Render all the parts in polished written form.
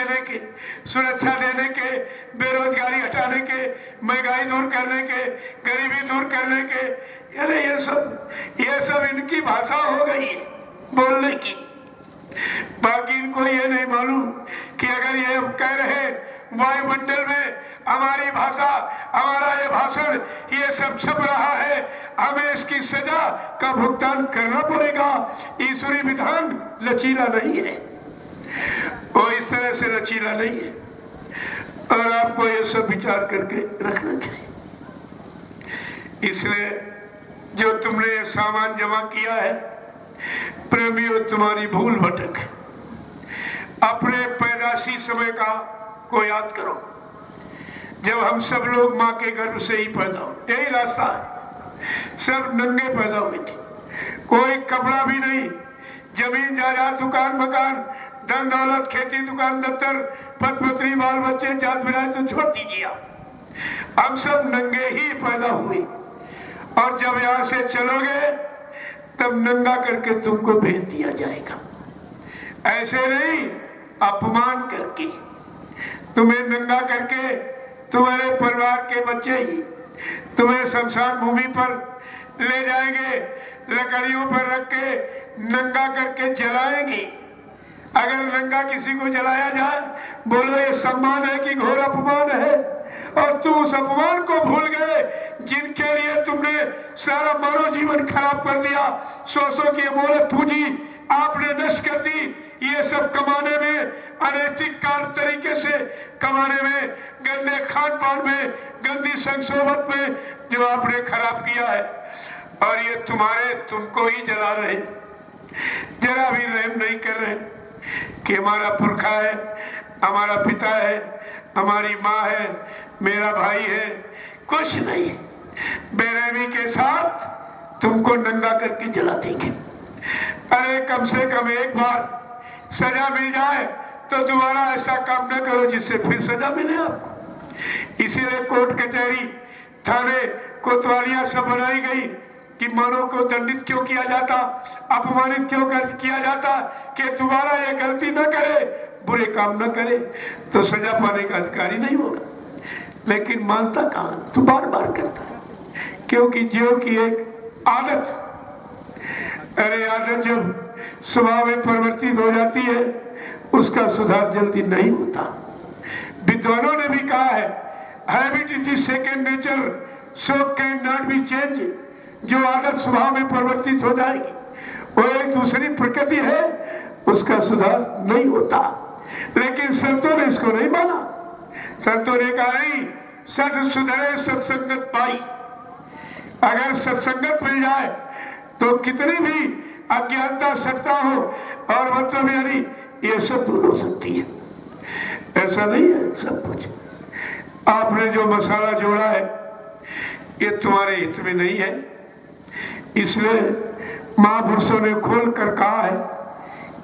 देने के, सुरक्षा देने के, बेरोजगारी हटाने के, महंगाई दूर करने के, गरीबी दूर करने के। अरे ये सब इनकी भाषा हो गई बोलने की। बाकी इनको ये नहीं मालूम कि अगर ये अब कह रहे वायुमंडल में हमारी भाषा, हमारा ये भाषण, ये सब छप रहा है, हमें इसकी सजा का भुगतान करना पड़ेगा। ईश्वरीय विधान लचीला नहीं है, वो इस तरह से लचीला नहीं है, और आपको ये सब विचार करके रखना चाहिए। इसलिए जो तुमने सामान जमा किया है प्रेमियों, तुम्हारी भूल भटक है। अपने पैदाशी समय का को याद करो, जब हम सब लोग माँ के गर्भ से ही पैदा हुए, यही रास्ता है। सब नंगे पैदा हुए थे, कोई कपड़ा भी नहीं, जमीन जायदाद, दुकान मकान, धन दौलत, खेती, दुकान दफ्तर, पद पत्री, बाल बच्चे, जात विराज तो छोड़ दीजिए आप। हम सब नंगे ही पैदा हुए, और जब यहाँ से चलोगे तब नंगा करके तुमको भेज दिया जाएगा। ऐसे नहीं, अपमान करके, तुम्हें नंगा करके, तुम्हारे परिवार के बच्चे ही तुम्हें शमशान भूमि पर ले जाएंगे, लकड़ियों पर रख के नंगा करके जलाएंगे। अगर नंगा किसी को जलाया जाए, बोलो ये सम्मान है कि घोर अपमान है। और तुम उस अपमान को भूल गए जिनके लिए तुमने सारा मानव जीवन खराब कर दिया। सौ की अमूल्य पूंजी आपने नष्ट कर दी, ये सब कमाने में, अनैतिक कार तरीके से कमाने में, गंदे खान पान में, गंदी संसोबत में जो आपने खराब किया है। और ये तुमको ही जला रहे, जरा भी रहम नहीं कर रहे कि हमारा पुरखा है, हमारा पिता है, हमारी माँ है, मेरा भाई है। कुछ नहीं, बेरहमी के साथ तुमको नंगा करके जला देंगे। अरे कम से कम एक बार सजा मिल जाए तो दोबारा ऐसा काम न करो जिससे फिर सजा मिले आपको। इसीलिए कोर्ट कचहरी, थाने, कोतवालियां सब बनाई गई कि मानव को दंडित क्यों किया जाता, अपमानित क्यों किया जाता, कि दोबारा ये गलती न करे, बुरे काम न करे, तो सजा पाने का अधिकारी नहीं होगा। लेकिन मानता कहां, तो बार बार करता है, क्योंकि जीव की एक आदत। अरे आदत जब स्वभाव में परिवर्तित हो जाती है, उसका सुधार जल्दी नहीं होता। विद्वानों ने भी कहा है, habit is the second nature, so can not be change. जो आदत स्वभाव में परिवर्तित हो जाएगी वो एक दूसरी प्रकृति है, उसका सुधार नहीं होता। लेकिन संतों ने इसको नहीं माना। संतों ने कहा नहीं, सद सुधरे सत्संगत पाई। अगर सत्संगत मिल जाए तो कितनी भी अज्ञानता सत्ता हो और मतलब यानी ये सब दूर हो सकती है। ऐसा नहीं है सब कुछ। आपने जो मसाला जोड़ा है ये तुम्हारे हित में नहीं है, इसलिए महापुरुषों ने खोल कर कहा है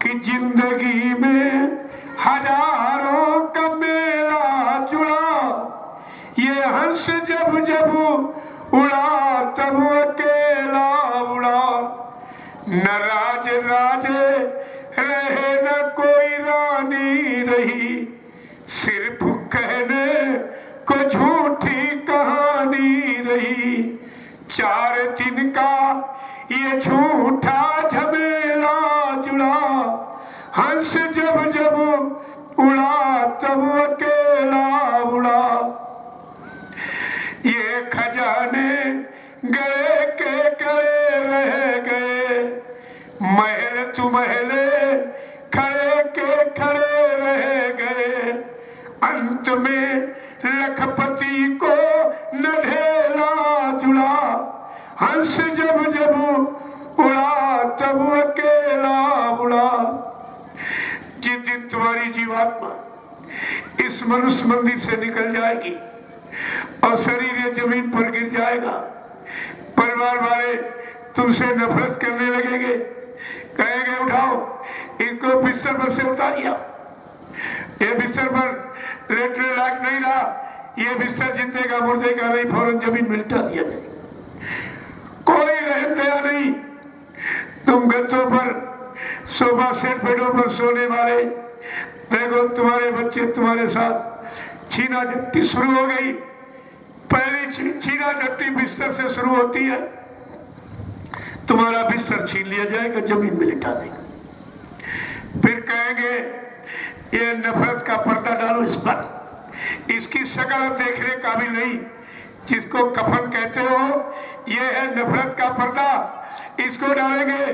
कि जिंदगी में हजारों का मेला जुड़ा, ये हंस जब जब उड़ा तब अकेला उड़ा। न राज राजे रहे न कोई रानी रही, सिर्फ कहने को झूठी कहानी रही। 4 दिन का ये झूठा झमेला जुड़ा, हंस जब जब उड़ा तब अकेला उड़ा। ये खजाने गए के गए रह गए, महल तु महले खड़े के खड़े रह गए। अंत में लखपति को नधेला जुड़ा, हंस जब जब उड़ा तब अकेला उड़ा। जिस दिन तुम्हारी जीवात्मा इस मनुष्य मंदिर से निकल जाएगी और शरीर ये जमीन पर गिर जाएगा, परिवार वाले तुमसे नफरत करने लगेंगे, कहेंगे उठाओ इनको बिस्तर पर से उतारिया, ये बिस्तर पर लेटने लायक नहीं रहा, ये बिस्तर जिंदे का मुर्दे का नहीं, फौरन जमीन में लिटा दिया जाए। कोई रहम दया नहीं। तुम गद्दों पर, सोफा सेट बेडों पर सोने वाले देखो तुम्हारे बच्चे तुम्हारे साथ छीना झपटी शुरू हो गई। पहली छीना झपटी बिस्तर से शुरू होती है। तुम्हारा बिस्तर छीन लिया जाएगा, जमीन में लिटा देगा। फिर कहेंगे ये नफरत का पर्दा डालो इस पर, इसकी शक्ल देखने काबिल नहीं, जिसको कफन कहते हो ये है नफरत का पर्दा, इसको डालेंगे।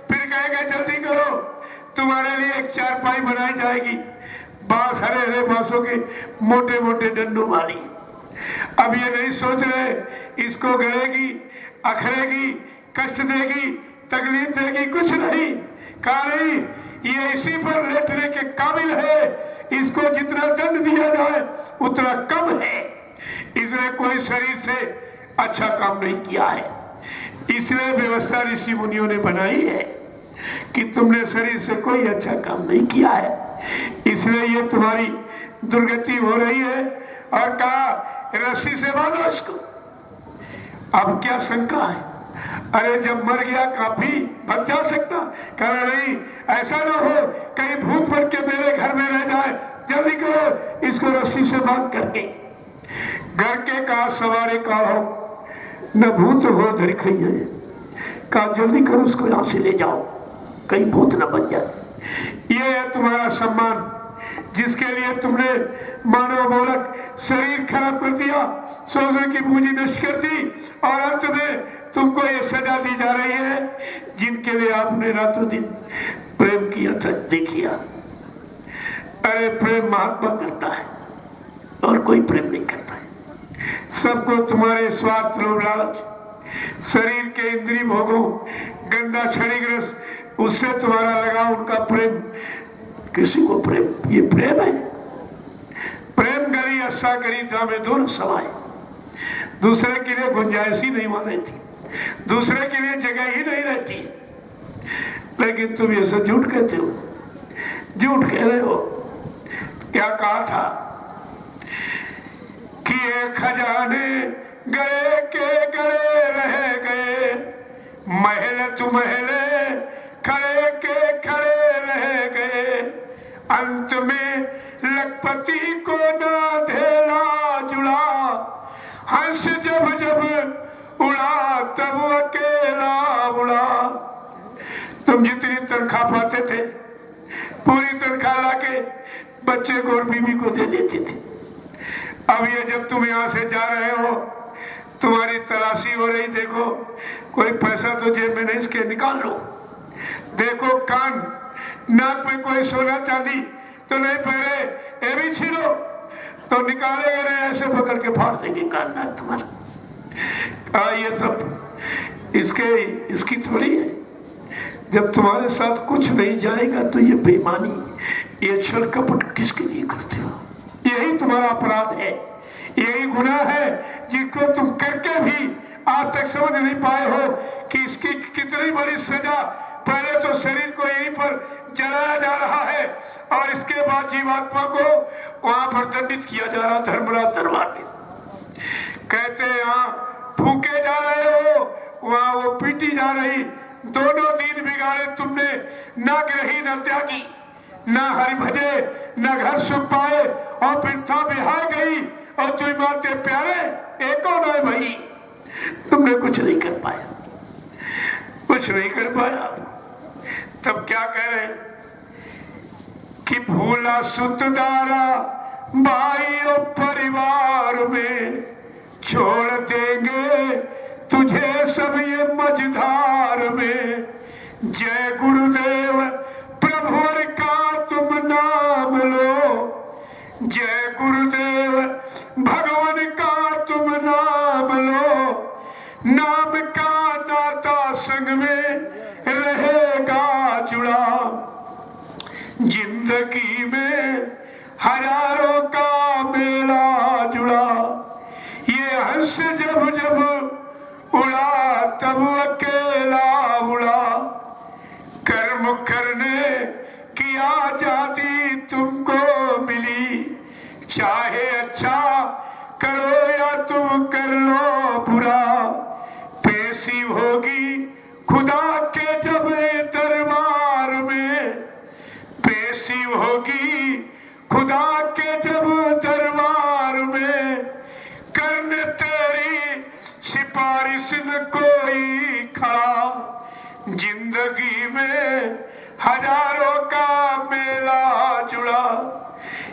फिर कहेंगे जल्दी करो, तुम्हारे लिए एक चारपाई बनाई जाएगी, बांस, हरे हरे बांसों के मोटे मोटे डंडों वाली। अब ये नहीं सोच रहे इसको गड़ेगी, अखरेगी, कष्ट देगी, तकलीफ देगी, कुछ नहीं। कहा नहीं, ये इसी पर लेटने के काबिल है, इसको जितना दंड दिया जाए उतना कम है। इसने कोई शरीर से अच्छा काम नहीं किया है। इसलिए व्यवस्था ऋषि मुनियों ने बनाई है कि तुमने शरीर से कोई अच्छा काम नहीं किया है, इसलिए ये तुम्हारी दुर्गति हो रही है। और कहा रस्सी से बांधो इसको। अब क्या शंका है? अरे जब मर गया काफी बच जा सकता। कहा नहीं, ऐसा ना हो कहीं भूत बन के मेरे घर में रह जाए, जल्दी करो इसको रस्सी से बांध करके। घर के कहा सवारे का हो न भूत हो धरखैया, कहा जल्दी करो उसको यहां से ले जाओ, कहीं भूत न बन जाए। ये है तुम्हारा सम्मान, जिसके लिए तुमने मानव मोलक शरीर खराब कर दिया, सोने की पूंजी नष्ट कर दी, और अंत में तुमको ये सजा दी जा रही है जिनके लिए आपने रातों दिन प्रेम किया था। देखिए, अरे प्रेम महात्मा करता है और कोई प्रेम नहीं करता है। सबको तुम्हारे स्वार्थ, लोभ, लालच, शरीर के इंद्रिय भोगों, गंदा क्षणिक रस, उससे तुम्हारा लगाव, उनका प्रेम, किसी को प्रेम, ये प्रेम है? प्रेम गली अस्सा करी में दोनों सवाए। दूसरे के लिए गुंजाइश ही नहीं वहां रहती, दूसरे के लिए जगह ही नहीं रहती। लेकिन तुम ये सब झूठ कहते हो, झूठ कह रहे हो। क्या कहा था कि ये खजाने गए के गए रह गए, महल तु महले खड़े के खड़े रह गए, अंत में लखपति को ना धेला जुड़ा, हंस जब जब उड़ा तब अकेला उड़ा। तुम जितनी तनख्वाह पाते थे पूरी तनख्वाह लाके बच्चे को और बीवी को दे देते थे। अब ये जब तुम यहाँ से जा रहे हो, तुम्हारी तलाशी हो रही, देखो कोई पैसा तो जेब में नहीं, इसके निकाल लो। देखो कान, नाक में कोई सोना चांदी तो नहीं पहरे, ये भी छीनो, तो निकालेंगे नहीं, ऐसे पकड़ के फाड़ देंगे कान नाक तुम्हारा। ये सब इसकी थोड़ी है। जब तुम्हारे साथ कुछ नहीं जाएगा तो ये बेईमानी, ये छल कपट किसके लिए करते हो? यही तुम्हारा अपराध है, यही गुनाह है जिसको तुम करके भी आज तक समझ नहीं पाए हो कि इसकी कितनी बड़ी सजा। पहले तो शरीर को यहीं पर जलाया जा रहा है और इसके बाद जीवात्मा को वहां पर दंडित किया जा रहा। धर्मराज दरबार में कहते हैं यहाँ फूके जा रहे हो, वहां वो पीटी जा रही। दोनों दिन बिगाड़े तुमने, न ग्रही न त्यागी, न हरि भजे, न घर सुख पाए, और वृथा बिहार गई और तुम मारते प्यारे एको न भाई। तुमने कुछ नहीं कर पाया, कुछ नहीं कर पाया। तब क्या कह रहे कि भूला सुतदारा भाई और परिवार में, छोड़ देंगे तुझे सब ये मझधार में। जय गुरुदेव प्रभुवर का तुम नाम लो, जय गुरुदेव भगवान का तुम नाम लो, नाम का नाता संग में रहेगा जुड़ा। जिंदगी में हजारों का मेला जुड़ा, ये हंस जब जब उड़ा तब अकेला उड़ा। कर्म करने की आजादी तुमको मिली, चाहे अच्छा करो या तुम कर लो बुरा। पेशी होगी खुदा के जब दरबार में, पेशी होगी खुदा के जब दरबार में करने तेरी सिफारिश न कोई खड़ा, जिंदगी में हजारों का मेला जुड़ा,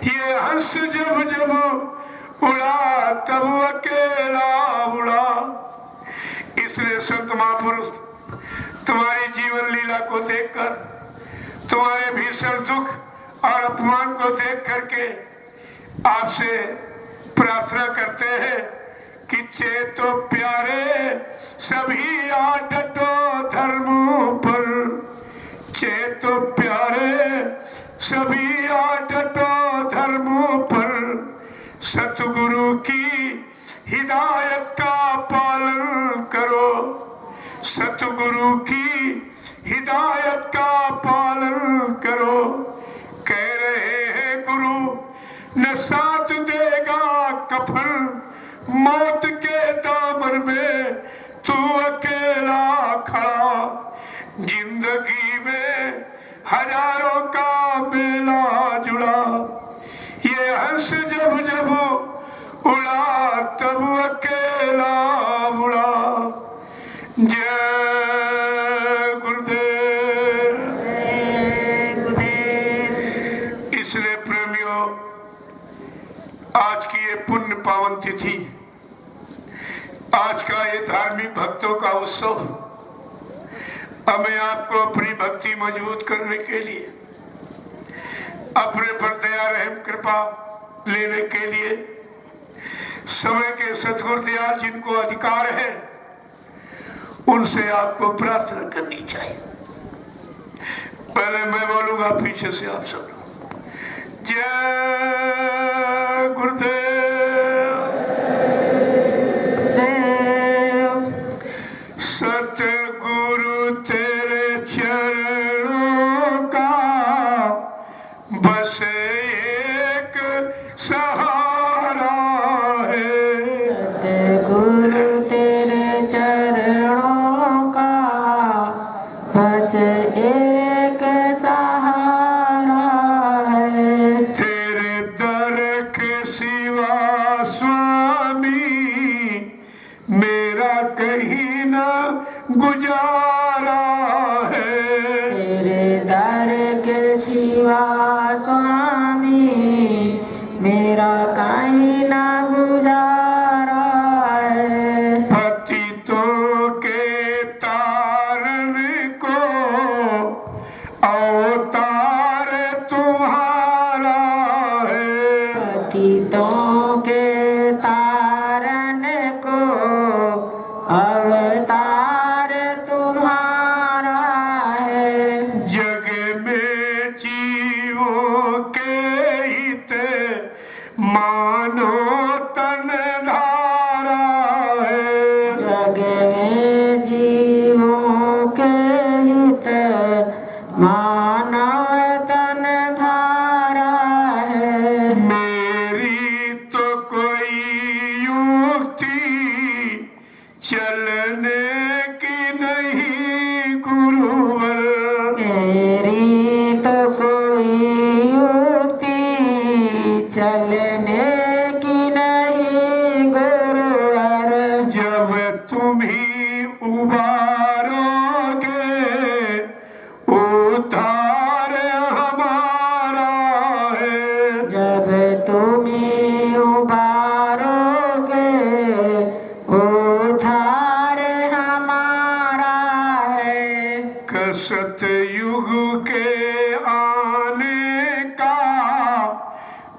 ये हंस जब जब उड़ा तब अकेला उड़ा। इसलिए संत महापुरुष तुम्हारी जीवन लीला को देखकर, तुम्हारे भीषण दुख और अपमान को देख करके आपसे प्रार्थना करते हैं कि चेतो प्यारे सभी आ डटो धर्मों पर, चेतो प्यारे सभी आ डटो धर्मों पर, सतगुरु की हिदायत का पालन करो, सतगुरु की हिदायत का पालन करो। कह रहे हैं गुरु न साथ देगा कफन, मौत के दामन में तू अकेला खड़ा, जिंदगी में हजारों का मेला जुड़ा, ये हंस जब जब उड़ा तब अकेला उड़ा। जय गुरुदेव। इसलिए प्रेमियों, आज की ये पुण्य पावन तिथि, आज का ये धार्मिक भक्तों का उत्सव हमें आपको अपनी भक्ति मजबूत करने के लिए, अपने पर दया रहम कृपा लेने के लिए समय के सतगुरु दयाल जिनको अधिकार है उनसे आपको प्रार्थना करनी चाहिए। पहले मैं बोलूंगा, पीछे से आप सब लोग जय गुरुदेव। सतगुरु तेरे चरणों का बस एक सहारा है, सतगुरु तेरे चरणों का बस एक सहारा है, तेरे दर के सिवा स्वामी मेरा कहीं ना गुजारा है, तेरे दर के सिवा स्वामी मेरा कहीं ना गुजारा है। पतितों के तारन को अवतार तुम्हारा है, पतितों के तारन को अवतार तुम्हारा है, जग में जीवों के हित मानो तन धारा है, जग में जीवों के हित मानव तन धारा है। मेरी तो कोई युक्ति चलने की नहीं गुरुवर, मेरी तो कोई युक्ति चलने की नहीं गुरुवर, जब तुम ही उबारोगे उद्धार हमारा है, जब तुम्हें उबारोगे उद्धार हमारा है। कसत युग के आने का,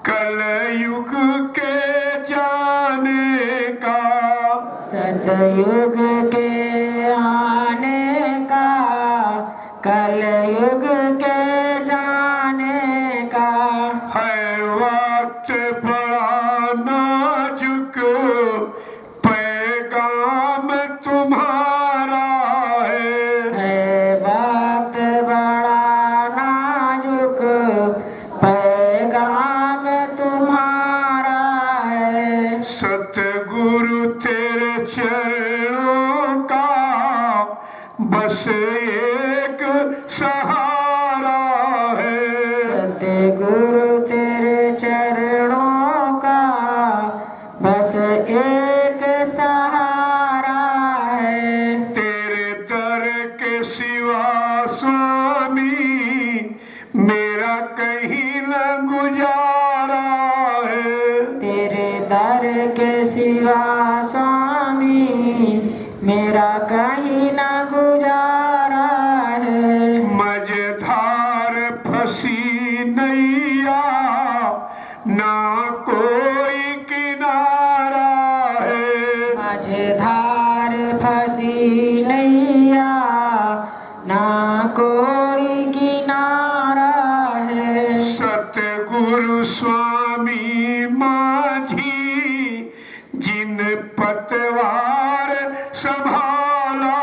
कल युग के जाने का, सतयुग के आने का, कलयुग के जाने का, है वक्त बड़ा नाजुक पैगाम तुम्हारा है, वक्त बड़ा नाजुक पैगाम तुम्हारा है, सतगुरु तेरे चरणों का बस एक सहारा है, सतगुरु तेरे चरणों का बस एक सहारा है। तेरे दर के सिवा स्वामी मेरा कहीं न गुजारा है। तेरे दर के सिवा स्वामी मेरा कहीं न गुजारा है। मझधार फंसी नैया ना कोई किनारा है। मझधार फंसी नैया ना कोई किनारा है। सतगुरु स्वामी माझी जिन पतवार संभाला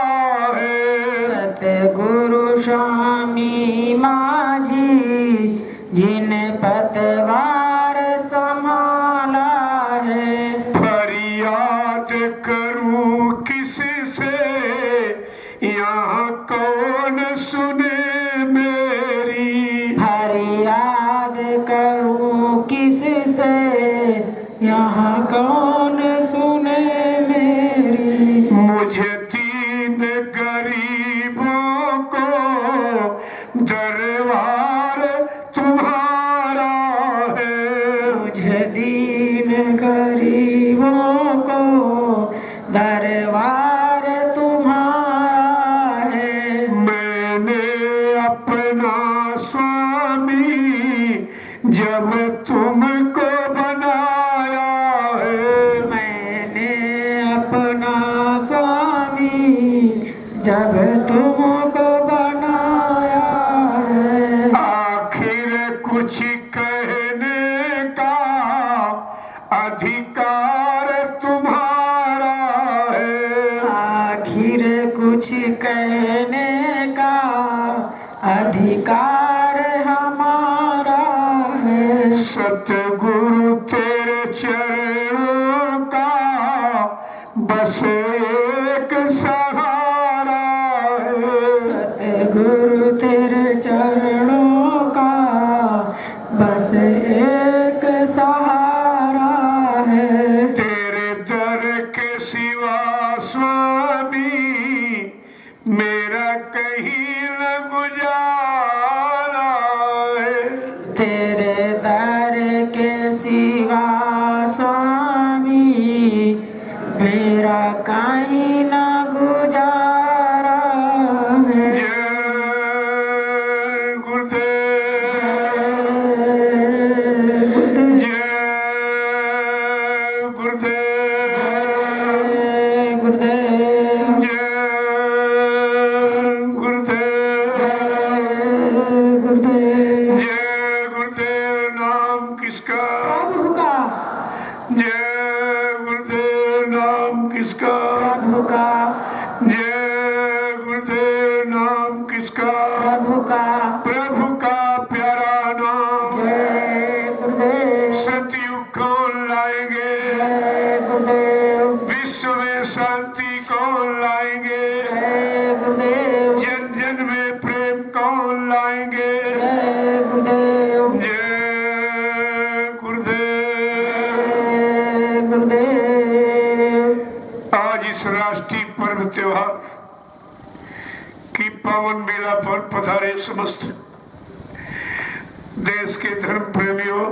है। सतगुरु स्वामी माझी जिन पतवार संभाला है। फरियाद करूं किससे यहाँ कौन सुने मेरी। फरियाद करूं किससे यहाँ कौन सुने मेरी। मुझे तीन गरीबों को दरबार तुम्हारा है। मुझे दीन गरीबों को दरबार तुम्हारा है। मैंने अपना स्वामी जब तुमको बनाया है। मैंने अपना स्वामी जब तुमको बनाया है। आखिर कुछ कहने का अधिकार तुम्हारा है। आखिर कुछ कहने का अधिकार हमारा है। सतगुरु तेरे चरणों का बस एक सहारा है। सतगुरु तेरे चरणों का बस एक सहारा है। तेरे दर के सिवा स्वामी मेरा कहीं न गुजारा है। तेरे दर के सिवा स्वामी मेरा कहीं न गुजारा है। जय गुरुदेव, जय गुरुदेव, गुरुदेव जय गुरुदेव, गुरुदेव। जय गुरुदेव। नाम किसका? प्रभु का, जय गुरुदेव। नाम किसका? प्रभु का, जय गुरुदेव। नाम किसका? प्रभु का। प्रभु का प्यारा नाम। जय गुरुदेव, सतयुग कौन लाएंगे? जय गुरुदेव, विश्व में शांति कौन लाएंगे? जय गुरुदेव, जन जन में प्रेम कौन लाएंगे? जय गुरुदेव, जय गुरुदेव। जय गुरुदेव। आज इस राष्ट्रीय पर्व त्योहार की पावन मेला पर पधारे समस्त देश के धर्म प्रेमियों,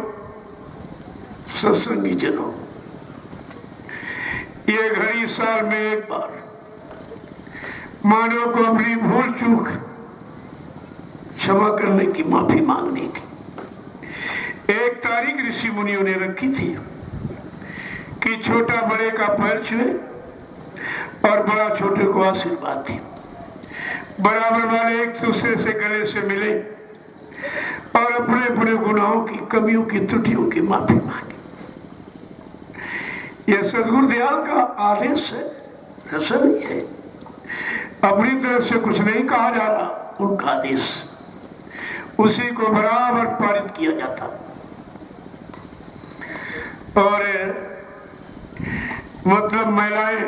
सत्संगी जनों, ये घड़ी साल में एक बार मानव को अपनी भूल चूक क्षमा करने की, माफी मांगने की एक तारीख ऋषि मुनियों ने रखी थी कि छोटा बड़े का पैर छुए और बड़ा छोटे को आशीर्वाद दे। बराबर वाले एक दूसरे से गले से मिले और अपने अपने गुनाहों की, कमियों की, त्रुटियों की माफी मांगे। यह सदगुरु दयाल का आदेश है, ऐसा नहीं है। अपनी तरफ से कुछ नहीं कहा जा रहा, उनका आदेश, उसी को बराबर पारित किया जाता। और मतलब महिलाएं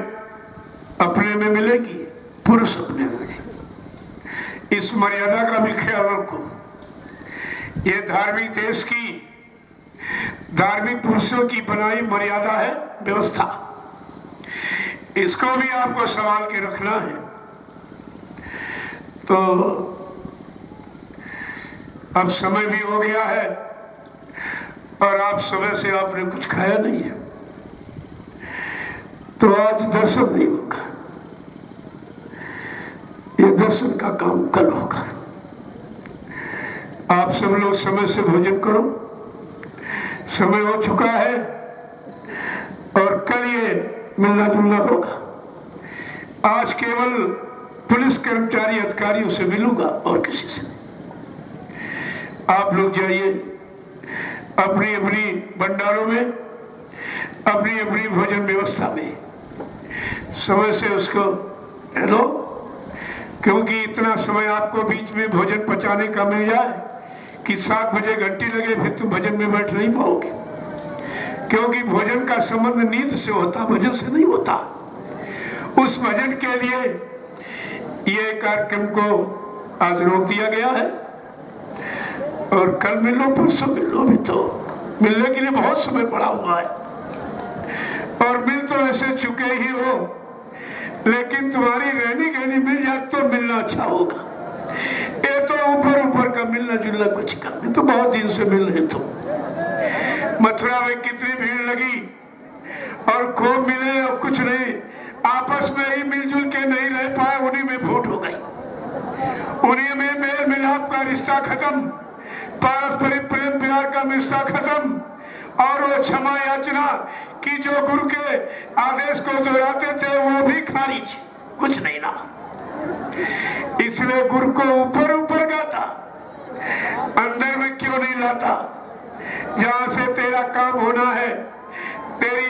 अपने में मिलेगी, पुरुष अपने में मिलेगी। इस मर्यादा का भी ख्याल रखो। ये धार्मिक देश की धार्मिक पुरुषों की बनाई मर्यादा है, व्यवस्था। इसको भी आपको संभाल के रखना है। तो अब समय भी हो गया है और आप समय से आपने कुछ खाया नहीं है, तो आज दर्शन नहीं होगा। ये दर्शन का काम कल होगा। आप सब लोग समय से भोजन करो, समय हो चुका है और कल ये मिलना जुलना होगा। आज केवल पुलिस कर्मचारी अधिकारियों से मिलूंगा और किसी से नहीं। आप लोग जाइए अपनी अपनी भंडारों में, अपनी अपनी भोजन व्यवस्था में समय से उसको लो, क्योंकि इतना समय आपको बीच में भोजन पचाने का मिल जाए कि 7 बजे घंटी लगे, फिर तुम भजन में बैठ नहीं पाओगे। क्योंकि भोजन का संबंध नींद से होता, भजन से नहीं होता। उस भजन के लिए ये कार्यक्रम को आज रोक दिया गया है और कल मिलो, परसों मिलो। भी तो मिलने के लिए बहुत समय पड़ा हुआ है और मिल तो ऐसे चुके ही हो, लेकिन तुम्हारी रहनी गहनी मिल जाए तो मिलना अच्छा होगा। ये तो ऊपर ऊपर का मिलना जुलना कुछ करने, तो बहुत दिन से मिल रहे तुम। मथुरा में कितनी भीड़ लगी और खूब मिले और कुछ नहीं, आपस में ही मिलजुल के नहीं रह पाए, उन्हीं में फूट हो गई, उन्हीं में मेल मिलाप का रिश्ता खत्म, पारस्परिक प्रेम प्यार का रिश्ता खत्म, और वो क्षमा याचना कि जो गुरु के आदेश को दोहराते थे वो भी खारिज, कुछ नहीं ना। इसलिए गुरु को ऊपर ऊपर गाता, अंदर में क्यों नहीं लाता? जहां से तेरा काम होना है